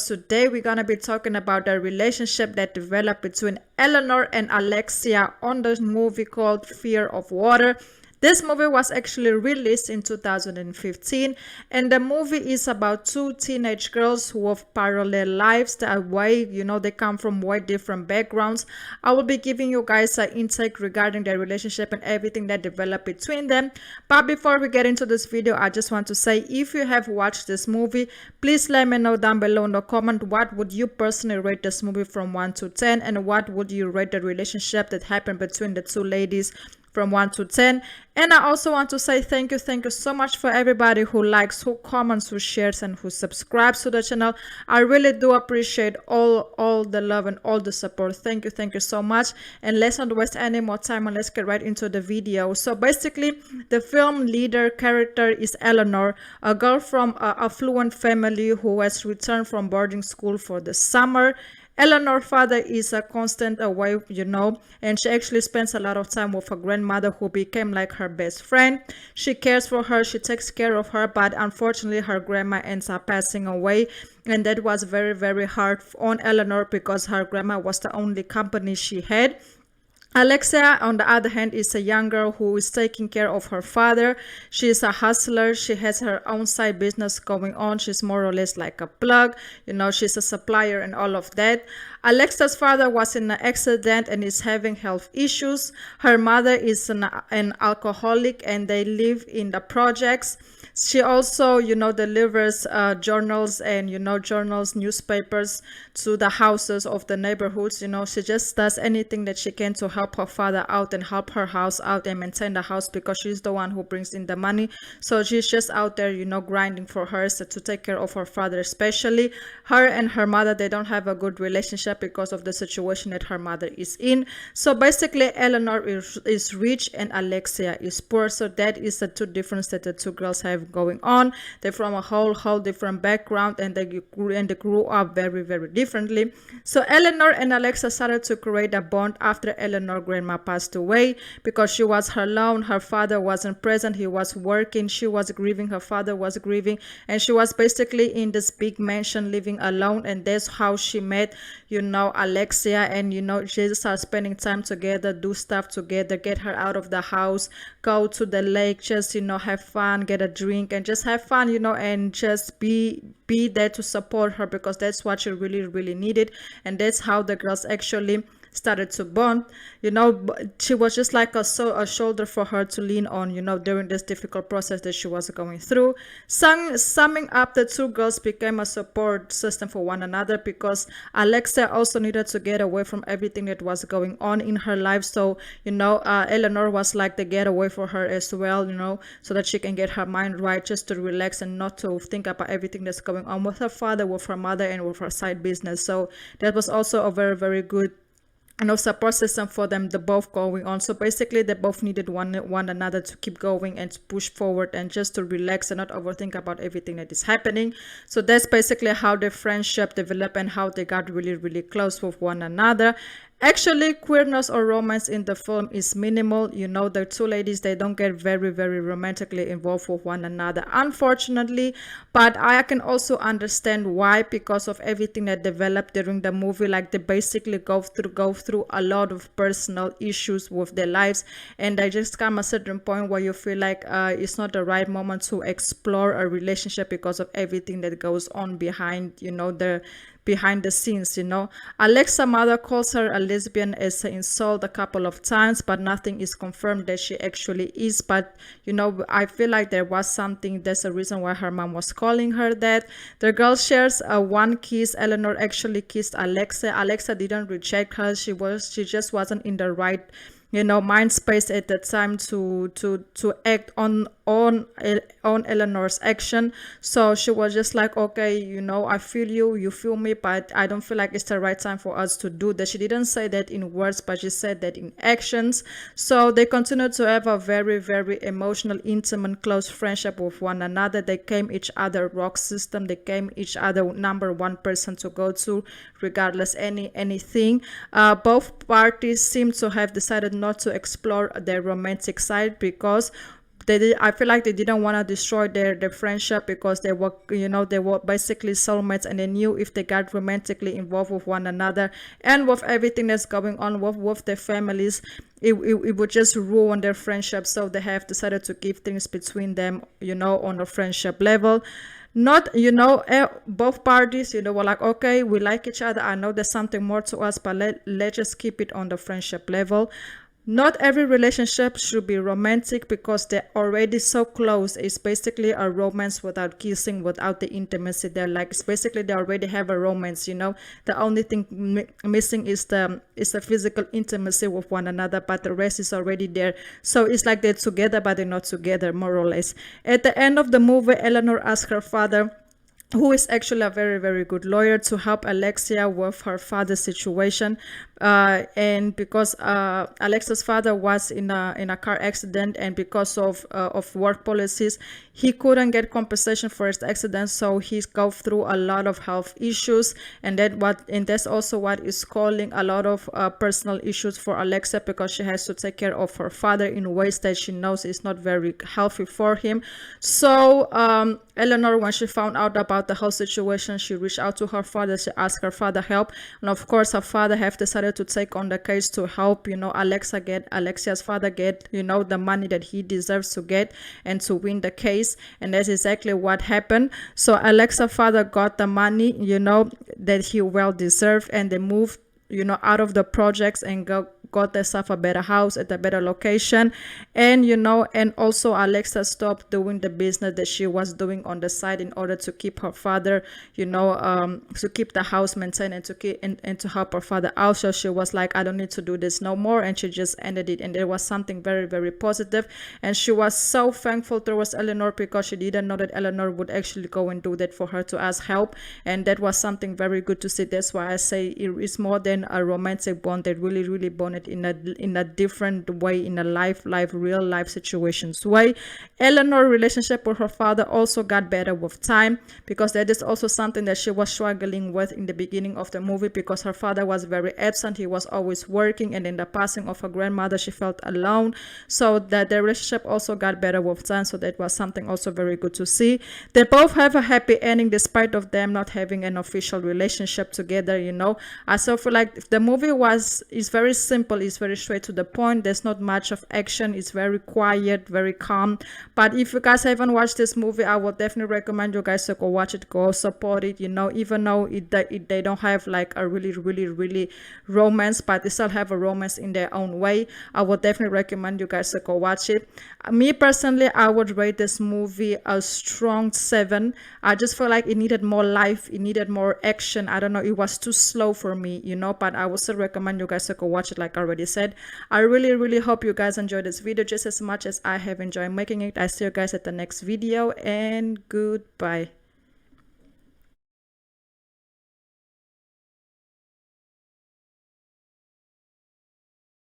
because today we're going to be talking about the relationship that developed between Eleanor and Alexia on the movie called Fear of Water. This movie was actually released in 2015, and the movie is about two teenage girls who have parallel lives that way, they come from way different backgrounds. I will be giving you guys an intake regarding their relationship and everything that developed between them. But before we get into this video, I just want to say, if you have watched this movie, please let me know down below in the comment what would you personally rate this movie from 1 to 10, and what would you rate the relationship that happened between the two ladies from 1 to 10. And I also want to say thank you so much for everybody who likes, who comments, who shares, and who subscribes to the channel. I really do appreciate all the love and all the support. Thank you so much. And let's not waste any more time, and let's get right into the video. So basically, the film leader character is Eleanor, a girl from an affluent family who has returned from boarding school for the summer. Eleanor's father is a constant away, and she actually spends a lot of time with her grandmother, who became like her best friend. She cares for her, she takes care of her, but unfortunately her grandma ends up passing away, and that was very, very hard on Eleanor because her grandma was the only company she had. Alexia, on the other hand, is a young girl who is taking care of her father. She is a hustler. She has her own side business going on. She's more or less like a plug. She's a supplier and all of that. Alexia's father was in an accident and is having health issues. Her mother is an alcoholic, and they live in the projects. She also, delivers journals and, newspapers to the houses of the neighborhoods. She just does anything that she can to help her father out and help her house out and maintain the house, because she's the one who brings in the money. So she's just out there, grinding for her, so to take care of her father, especially. Her and her mother, they don't have a good relationship because of the situation that her mother is in. So basically, Eleanor is rich and Alexia is poor. So that is the two differences that the two girls have going on. They're from a whole different background, and they grew up very, very differently. So Eleanor and Alexia started to create a bond after Eleanor's grandma passed away, because she was alone. Her father wasn't present. He was working. She was grieving. Her father was grieving, and she was basically in this big mansion living alone. And that's how she met Alexia, and she started spending time together, do stuff together, get her out of the house, go to the lake, just have fun, get a drink, and just have fun, and just be there to support her, because that's what she really, really needed. And that's how the girls actually started to bond. She was just like a shoulder for her to lean on, during this difficult process that she was going through. Summing up, the two girls became a support system for one another, because Alexia also needed to get away from everything that was going on in her life. So, Eleanor was like the getaway for her as well, so that she can get her mind right, just to relax and not to think about everything that's going on with her father, with her mother, and with her side business. So that was also a very, very good support system for them, the both going on. So basically, they both needed one another to keep going and to push forward, and just to relax and not overthink about everything that is happening. So that's basically how their friendship developed and how they got really, really close with one another. Actually, queerness or romance in the film is minimal. The two ladies, they don't get very, very romantically involved with one another, unfortunately. But I can also understand why, because of everything that developed during the movie. Like, they basically go through a lot of personal issues with their lives, and they just come a certain point where you feel like it's not the right moment to explore a relationship, because of everything that goes on behind behind the scenes. Alexia's mother calls her a lesbian as an insult a couple of times, but nothing is confirmed that she actually is. But I feel like there was something. There's a reason why her mom was calling her that. The girl shares one kiss. Eleanor actually kissed Alexia. Alexia didn't reject her. She just wasn't in the right mind space at the time to act on Eleanor's action. So she was just like, okay, I feel you feel me, but I don't feel like it's the right time for us to do that. She didn't say that in words, but she said that in actions. So they continued to have a very, very emotional, intimate, close friendship with one another. They came each other rock system. They came each other number one person to go to, regardless anything. Both parties seem to have decided not to explore their romantic side, because I feel like they didn't want to destroy their friendship, because they were, they were basically soulmates, and they knew if they got romantically involved with one another and with everything that's going on with their families, it would just ruin their friendship. So they have decided to keep things between them, on a friendship level. Not, both parties, were like, okay, we like each other, I know there's something more to us, but let's just keep it on the friendship level. Not every relationship should be romantic, because they're already so close. It's basically a romance without kissing, without the intimacy. They're like, it's basically they already have a romance, The only thing missing is the physical intimacy with one another, but the rest is already there. So it's like they're together, but they're not together, more or less. At the end of the movie, Eleanor asked her father, who is actually a very, very good lawyer, to help Alexia with her father's situation. And because Alexia's father was in a car accident, and because of work policies, he couldn't get compensation for his accident, so he's go through a lot of health issues, and that's also what is calling a lot of personal issues for Alexia, because she has to take care of her father in ways that she knows is not very healthy for him. So Eleanor, when she found out about the whole situation, she reached out to her father. She asked her father help, and of course her father have decided to take on the case to help Alexia's father get the money that he deserves to get, and to win the case. And that's exactly what happened. So Alexia's father got the money that he well deserved, and they moved out of the projects and got themselves a better house at a better location. And and also Alexia stopped doing the business that she was doing on the side in order to keep her father, to keep the house maintained, and to keep and to help her father out. So she was like, I don't need to do this no more, and she just ended it. And there was something very, very positive, and she was so thankful towards Eleanor, because she didn't know that Eleanor would actually go and do that for her, to ask help. And that was something very good to see. That's why I say it is more than a romantic bond. They really bonded in a different way, in a real life situations way. Eleanor's relationship with her father also got better with time, because that is also something that she was struggling with in the beginning of the movie, because her father was very absent. He was always working, and in the passing of her grandmother, she felt alone. So that the relationship also got better with time. So that was something also very good to see. They both have a happy ending, despite of them not having an official relationship together. I still feel like the movie is very simple. It's very straight to the point. There's not much of action. It's very quiet, very calm. But if you guys haven't watched this movie, I would definitely recommend you guys to go watch it, go support it. Even though they don't have like a really romance, but they still have a romance in their own way. I would definitely recommend you guys to go watch it. Me personally, I would rate this movie a strong 7. I just feel like it needed more life. It needed more action. I don't know. It was too slow for me, but I would still recommend you guys to go watch it, like I already said. I really hope you guys enjoyed this video just as much as I have enjoyed making it. I see you guys at the next video, and goodbye.